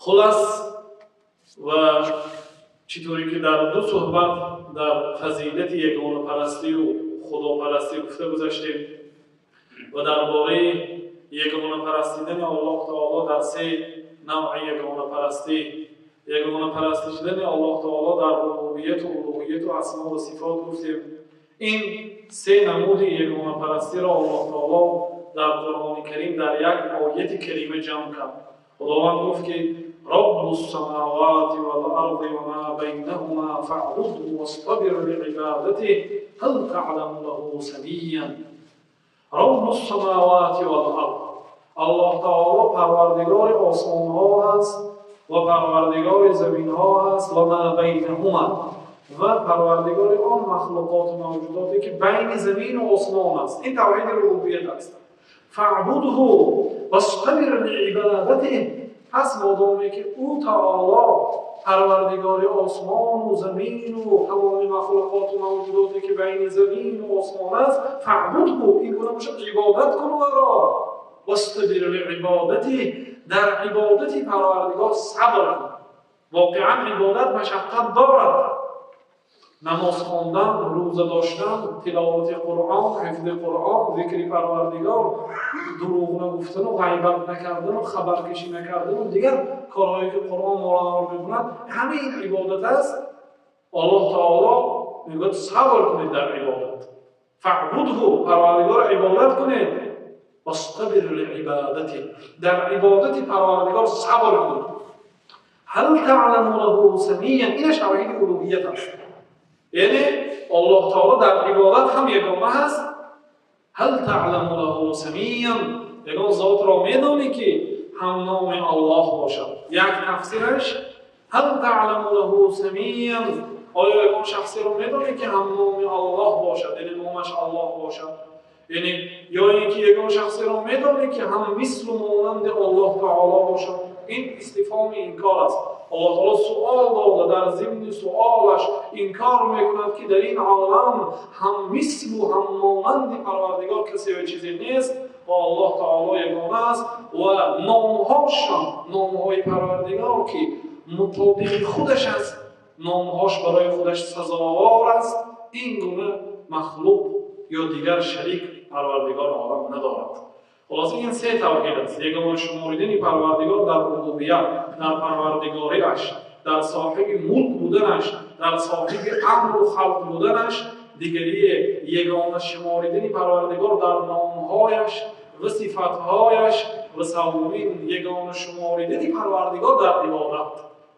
خلاص و چطوری که در دو صحبت در فضیلت یگانه پرستی و خداپرستی گفته گذاشتیم و درباره یگانه پرستیدن الله تعالی در سه نوع یگانه پرستی، یگانه پرستی شدن الله تعالی در ربوبیت و الوهیت و اسماء و صفات گفتیم. این سه نمود یگانه پرستی را الله تعالی در قرآن کریم در یک آیت کریمه جمع کرد. خداوند گفت که رب السماوات والارض وما بینهما فاعبده واصطبر لعبادته هل تعلم له سمیا. رب السماوات والارض، الله تعالی پروردگار آسمان ها است و پروردگار زمین ها است و ما بینهما و پروردگار آن مخلوقات و موجوداتی که بین زمین و آسمان است. این توحید ربوبیت است. فاعبده واصطبر لعبادته، پس مادامی که او تعالی پروردگار آسمان و زمین و تمام مخلوقات و موجوداتی که بین زمین و آسمان است، فاعبده، این گونه باشد عبادت کن و را واصطبر لعبادته، در عبادت پروردگار صبر کن. واقعا عبادت مشقت دارد، نماز خواندن، روزه داشتن، تلاوت قرآن، حفظ قرآن، ذکر پروردگار، دروغ نگفتن و غیبت نکردن و خبرکشی نکردن و دیگر کارهایی که قرآن ما میگوید، همه این عبادت است. الله تعالی میگوید صبر کنید در عبادت. فاعبده، پروردگار عبادت کنید. واصطبر لعبادته، در عبادت پروردگار صبر کنید. هل تعلم له سمیا، اینش توحید الوهیت است. یعنی الله تعالی در عبادت هم یگانه هست. هل تعلم له سمیا، یگان ذات را میدانی که هم نام الله باشد. یک تفسیرش هل تعلم له سمیا، آیا یگان شخصی را میدانی که هم نام الله باشد، یعنی نامش الله باشد. یعنی یا اینکه یگان شخصی را میدانی که هم مثل و مانند الله تعالی باشد. این استفهام انکار است. الله تعالی سؤال داده، در ضمن سؤالش انکار میکند که در این عالم هم مثل و هم مانند پروردگار کسی و چیزی نیست و الله تعالی یگانه است و نامهاشان، نامهای پروردگار که مطابق خودش است، نامهاش برای خودش سزاوار است، این گونه مخلوق یا دیگر شریک پروردگار عالم ندارد. خلاص این سه توحید است. یگانه شماریدن پروردگار در ربوبیت، در پروردگاریش، در صاحب ملک بودنش، در صاحب امر و خلق بودنش. دیگری یگانه شماریدن پروردگار در نامهایش و صفاتهایش و سومین یگانه شماریدن پروردگار در عبادت.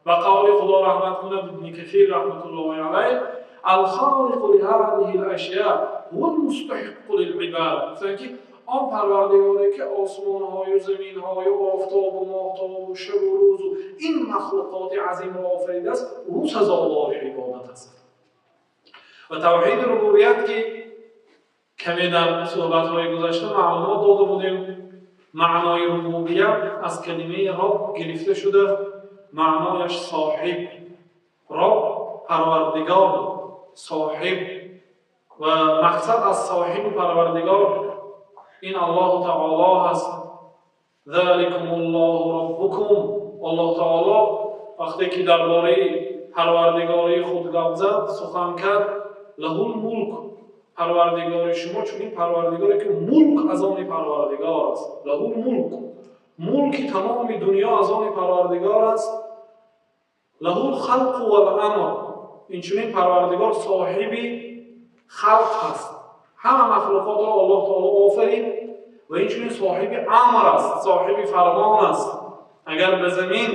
و قول خدا رحمت کنه ابن کثیر رحمت الله علیه الخالق لهذه الاشیاء هو المستحق للعباده، آن پروردگاری که آسمان‌های و زمین‌های و آفتاب و ماهتاب و شب و روز و این مخلوقات عظیم را آفریده است، او سزاوار عبادت است. و توحید ربوبیت که کمی در صحبت‌های گذشته معلومات داده بودیم، معنای ربوبیت از کلمه رب گرفته شده، معنایش صاحب، رب پروردگار، صاحب، و مقصد از صاحب پروردگار این الله تعالی هست. ذلکم الله ربکم، الله تعالی وقتی که درباره پروردگاری خود گفت زد سخن کرد، له الملک، پروردگاری شما چون پروردگاری که ملک از آن پروردگار است. له الملک، ملک تمام دنیا از آن پروردگار است. له الخلق والامر، این چون پروردگار صاحب خلق است، همه مخلوقات را الله تعالی آفرید و این چون صاحب امر است، صاحب فرمان است. اگر به زمین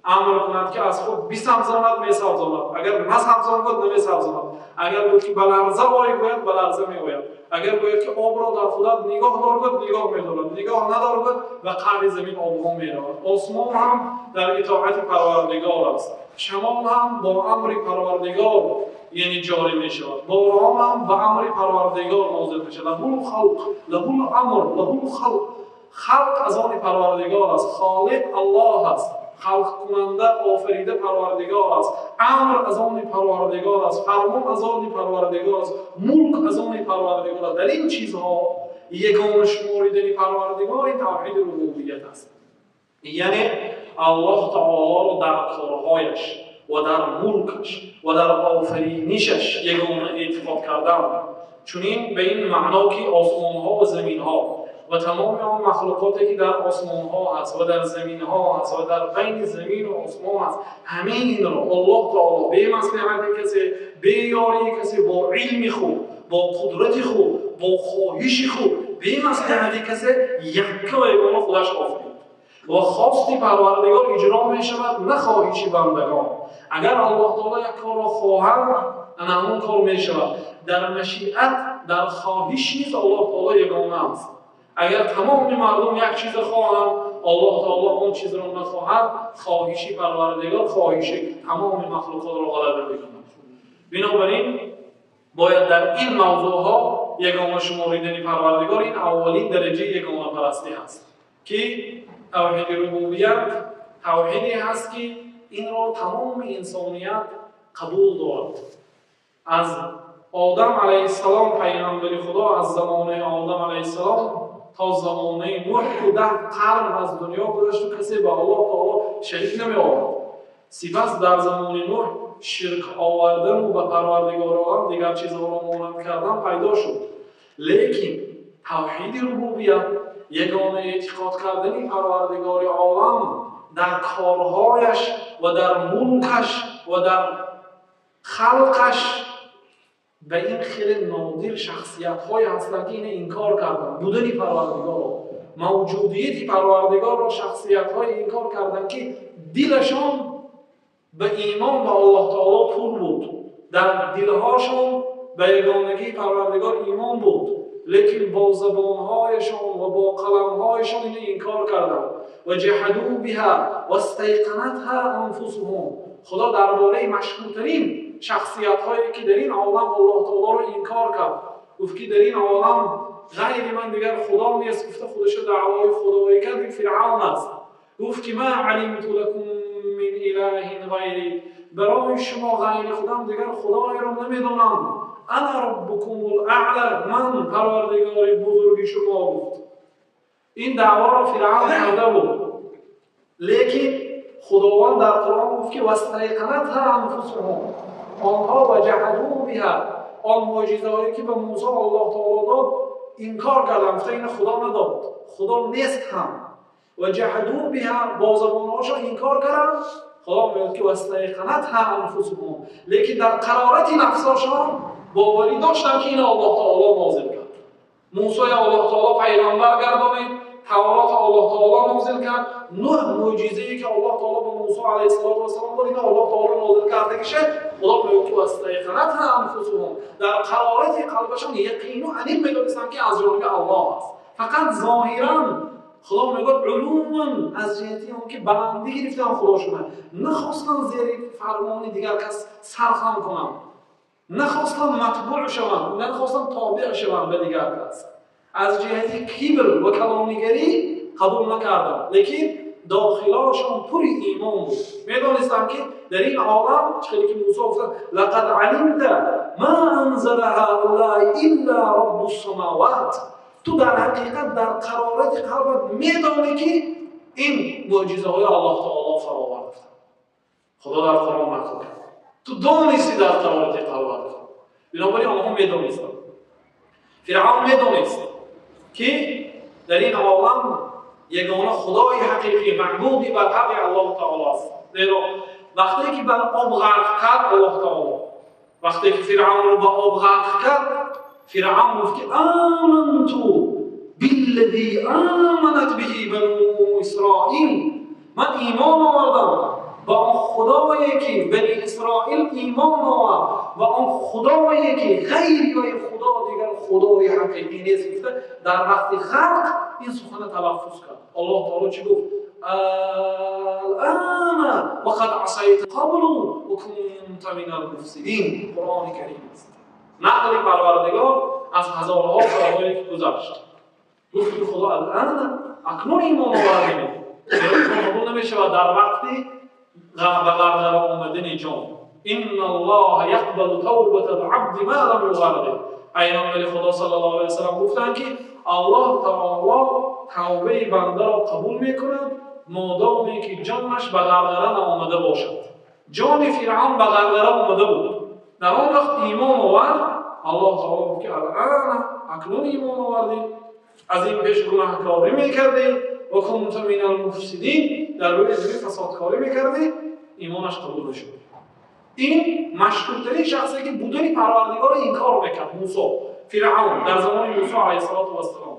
امر کند که از خود بسبزاند میسبزاند، اگر نسبزاند نمیسبزاند، اگر گوید که بلرزه باید بلرزه میآید، اگر گوید که آب را در خودت نگاه دارد نگاه می‌دارد، نگاه ندارد و قعر زمین آبها می‌رود. آسمان هم در اطاعت پروردگار است، شمال هم با امر پروردگار یعنی جاری می‌شود، باران هم با امر پروردگار نازل می‌شود. له الخلق، له الامر، له الخلق، خلق از آن پروردگار است، خالق الله است، خلق کننده آفریده پروردگار است، امر از آن پروردگار است، فرمان از آن پروردگار است، ملک از آن پروردگار است. در این چیزها یگانه شماریدن پروردگار این توحید ربوبیت است. یعنی الله تعالی رو در کارهایش و در ملکش و در آفرینشش یگانه اعتقاد کردن، چنین به این معنا که آسمان ها و زمین ها و تمام آن مخلوقاتی که در آسمان ها هست و در زمین ها هست و در بین زمین و آسمان هست، همه این را الله تعالی به مصلحت کسی، به یاری کسی، با علم خود، با قدرت خود، با خواهش خود، به مصلحت کسی یکا و یگانه خودش آفرید و خواست پروردگار اجرا می شود، نه خواهش بندگان. اگر الله تعالی یک کار را خواهد، همون کار می شود. در مشیت، در خواهش نیست الله تعالی یگانه است. اگر تمام مردم یک چیز خواهند، الله تعالی اون چیز را نخواهد، خواهش پروردگار خواهش تمام مخلوقات را غلبه می‌کند. بنابراین باید در این موضوع ها یگانه شماریدن پروردگار این اولین درجه یگانه پرستی هست که توحید ربوبیت توحیدی هست که این را تمام انسانیت قبول دارد. از آدم علیه السلام پیامبر خدا، از زمانه آدم علیه السلام تا زمانه نوح که 10 قرن از دنیا گذشت و کسی به الله تعالی شریک نمی آورد. سپس در زمان نوح شرک آوردن و به پروردگار عالم دیگر چیزها را مانند کردن پیدا شد. لیکن توحید ربوبیت یگانه اعتقاد کردن پروردگار عالم در کارهایش و در ملکش و در خلقش به این خیلی نادر شخصیت های هستند که این انکار کردن بودن پروردگار، موجودیت پروردگار را شخصیت های انکار کردن که دلشان به ایمان به الله تعالی پر بود، در دلهاشون به یگانگی پروردگار ایمان بود، لیکن با زبانهایشان و با قلمهایشان این انکار کردند و جحدوا بها و استیقنتها انفسهم. خدا درباره مشهورترین شخصیت هایی که در این عالم الله تعالی را انکار کرد، گفت که در این عالم غیر من دیگر خدا نیست، گفته خودش دعوای خدایی کرد، فرعون است. گفت که ما علمت لکم من اله غیری، برای شما غیر خودم دیگر خدایی را نمیدونم، انا ربکم الاعلی، من پروردگار بزرگ شما. گفت این دعوا را فرعون کرده بود، لیکن خداوند در قرآن گفت که واستیقنتها انفسهم، آنها و جحدوا بها، آن معجزه‌هایی که به موسی الله تعالی داد انکار کردند، گفتند این خدا نداد، خدا نیست هم. و جحدوا بها، با زبانهاشون انکار کردند. خدا میگه که واستیقنتها انفسهم، لیکن در قرارت نفسشان باوری داشتند که این الله تعالی نازل کرد. موسی الله تعالی پیغمبر گردانید، تورات الله تعالی نازل کرد، نه معجزه‌ای که الله تعالی به موسی علیه السلام داد این الله تعالی نازل کرده که خدا میگه که واستیقنتها انفسهم، در قرارت قلبشان یقین و علم می‌دانستند که از جانب الله است. فقط ظاهراً خدا میگه علوماً از جهتی اون که بلندی گرفتن خدا شدن، نخواستن زیر فرمان دیگر کس سرخم کنن، نخواستن متبوع شوند، نخواستن تابع شوند به دیگر کس، از جهتی کبر و کلامنگری قبول نکردن، لیکن داخلشان پر ایمان بود. میدانستند که در این عالم چیزی که موسی گفت لقد علمت ما انزل هؤلاء الا رب السماوات، تو در حقیقت در قرارت قلبت میدانی که این معجزه های الله تعالی فراورده. خدا در قرآن مکتوب تو دانستی در قرارت قلبت. بنابراین آنها میدانستند، فرعون میدانست که در این عالم یگانه خدای حقیقی معبودی بر حق الله تعالی است. زیرا وقتی که بر آب غرق کرد الله تعالی، وقتی که فرعون رو به آب غرق کرد، فرعون گفت که آمنت بالذی آمنت به بنو اسرائیل، من ایمان آوردم با آن خدایی که بنی اسرائیل ایمان آورد و آن خدایی که غیری و خدا دیگر خدای حقیقی نیست. در وقت غرق این سخن تلفظ کرد. الله تعالی چی گفت؟ الان وقد عصیت قبل و کنت من المفسدین. قرآن کریم است، نقل پروردگار از هزارها سالهایی که گذشت. گفت که خدا الان اکنون ایمان آوردیم، قبول نمیشه و در وقتی به غرغره آمدن جان. ان الله یقبل توبة العبد ما لم یغرغر. پیامبر خدا صلی الله علیه و سلم گفتند که الله تعالی توبه بنده را قبول میکند مادامی که جانش به غرغره آمده باشد. جان فرعون به غرغره آمده بود. در آن وقت ایمان آورد. الله تعالی گفت که الان اکنون ایمان آوردی، از این پیش گناهکاری میکردی و کنت من المفسدین، در روی زمین فسادکاری میکردی، ایمانش قبول نشد. این مشهورترین شخصی که بودن پروردگار انکار میکرد، موسی، فرعون در زمان موسی علیه السلام.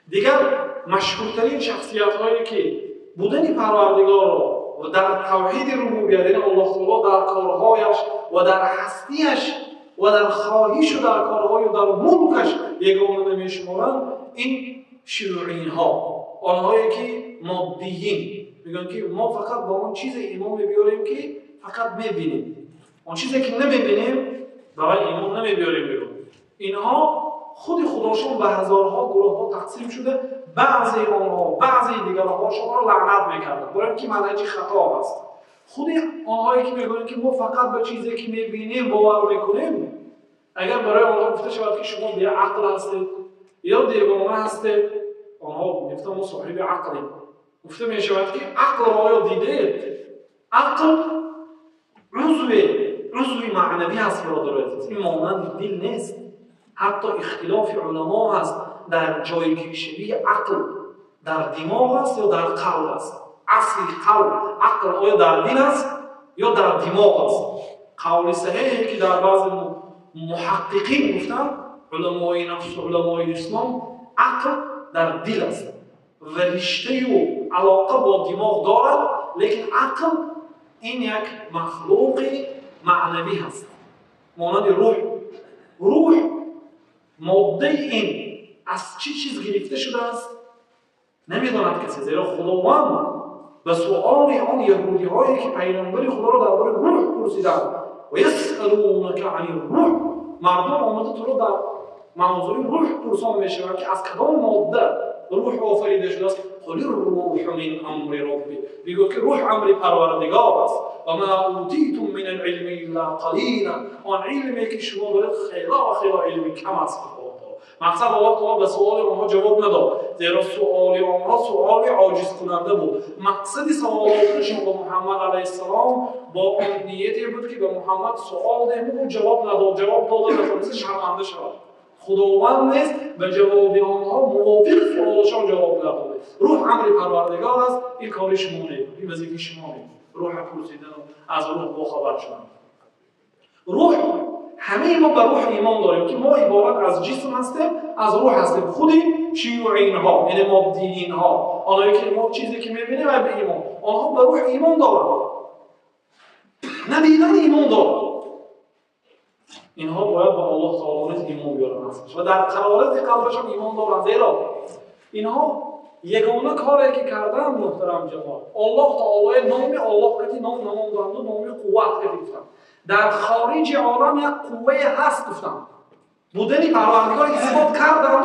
دیگر مشهورترین شخصیت هایی که بودن پروردگار را و در توحید ربوبیت، یعنی الله تعالی در کارهایش و در هستیش و در خواهیش و در کارهای و در ملکش یگانه نمیشمارند، این شیوعیین ها، آنهایی که مادیین میگن که ما فقط با اون چیز ایمان میبیاریم که فقط میبینیم، اون چیزی که نمیبینیم برای ایمان نمیبیاریم بیرون. اینها خود خداشون به هزارها گروه ها تقسیم شده، بعضی آنها بعضی دیگرها شما رو لعنت میکردن برای اینکه منهج خطا است. خود آنهایی که میگن که ما فقط به چیزی که میبینیم باور میکنیم، اگر برای آنها گفته شود که شما بی عقل هستید یا دیوانه هستید، آنها میگفتن ما صاحب عقلیم. گفته میشود که عقل را آیا دیدید؟ عقل عضوی معنوی هست برادر عزیز، این مانند دل نیست. حتی اختلاف علما هست در جایگیری عقل در دماغ است یا در قلب است. اصل قلب عقل آیا در دل است یا در دماغ است؟ قول صحیحی که در بعض محققین گفتن، علمای نفس و علمای اسلام، عقل در دل است و رشته و علاقه با دماغ دارد، لیکن عقل این یک مخلوق معنوی هست مانند روح ماده این از چی چیز گرفته شده است نمیداند کسی، زیرا خداوند به سؤال آن یهودی هایی که پیغمبر خدا را درباره روح پرسیدند و یسألونک عن الروح، مردم آمده تو رو در موضوع روح پرسان میشود که از کدام ماده روح آفریده شده است؟ قل الروح من امر ربی، میگه که روح امر پروردگار است. و ما اوتیتم من العلم الا قلیلا، آن علمی که شما دارید خیلی علمی کم است. مقصد الله تعالی به سؤال آنها جواب نداد، زیرا سؤال آنها سؤال عاجز کننده بود. مقصد سوالاتشون با محمد علیه السلام با اون نیتی بود که به محمد سؤال دهیم و جواب نداد، جواب داده نخواست شرمنده شود. خداوند نیست به جواب آنها موافق سؤالشان جواب نداده. روح امر پروردگار است، این کاری شما نیست، این وظیفه شما نیست. روح پرسیدن و از روح باخبر شدن. روح همه ما به روح ایمان داریم که ما عبارت از جسم هستیم، از روح هستیم. خود شیوعیین ها، یعنی مادیین ها، آنهایی که ما چیزی که میبینیم و به ایمان، آنها به روح ایمان دارند، ندیدن ایمان دارند. اینها باید به الله تعالی ایمان بیارن و در قرارت قلبشان ایمان دارند، زیرا اینها یگانه کاری که کردن محترم جماعت، الله تعالی نام الله کتی نام نماندند و نام قوت گرفتند. در خارج عالم یک قوه هست گفتم، بودن پروردگار اثبات کردند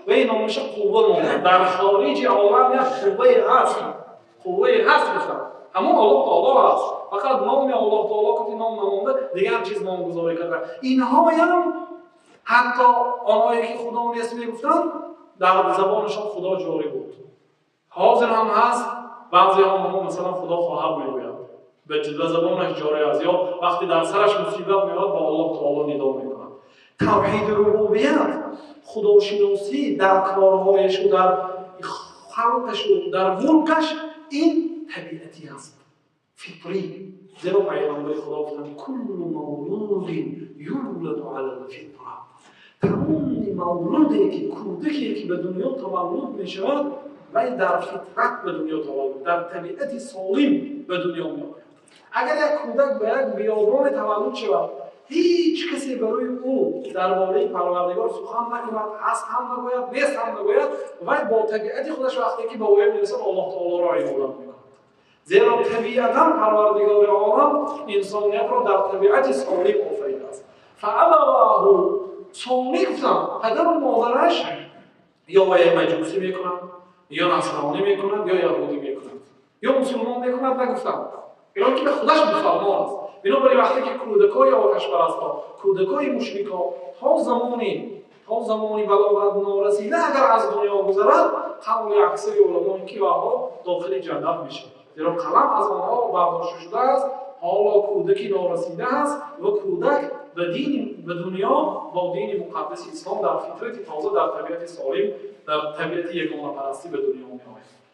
و این نامش قوه ماند. در خارج عالم یک قوه هست گفتم، همون الله تعالی هست، فقط نام الله تعالی کتی نام نمانده، دیگر چیز نامگذاری کردن. اینها هم حتی آنهایی که خدا نیست میگفتن در زبانشان خدا جاری بود، حاضر هم هست. بعضی هم مثلا خدا خواهر میگوید به زبانش جاری است، یا وقتی در سرش مصیبت میاد با الله تعالی ندا میکنه. توحید ربوبیت، خداشناسی در کارهایش و در خلقش و در ملکش، این طبیعتی است، فطری. زیرا پیغمبر خدا گفتند کل مولود یولد علی الفطره، تمام مولودی که کودکی که به دنیا تولد میشود و در فطرت به دنیا تولد، در طبیعت سالم به دنیا میآید. اگر یک کودک به یک بیابان تولد شود، هیچ کسی برای او درباره پروردگار سخن نگوید، هست هم نگوید، نیست هم نگوید، و با طبیعت خودش وقتی که به او میرسد الله تعالی را عبادت میکند. زیرا طبیعتا پروردگار عالم انسانیت را در طبیعت سالم آفریده است. فابواه، سالم گفتم، پدر و مادرش یا مجوسی میکنند، یا نصرانی میکنند، یا یهودی میکنند، یا مسلمان میکنند. نگفتم اینا که به خودش مسلمان است. بنابراین وقتی که کودکای آتش پرستا، کودکای مشرکا تا زمانی بلاغت نارسیده اگر از دنیا گذرد، قول اکثر علما که آنها داخل جنت میشه، زیرا قلم از آنها برداشته شده است. حالا کودکی نارسیده است و کودک به دنیا با دین مقدس اسلام در فطرت تازه، در طبیعت سالم، در طبیعت یگانه پرستی به دنیا میآید.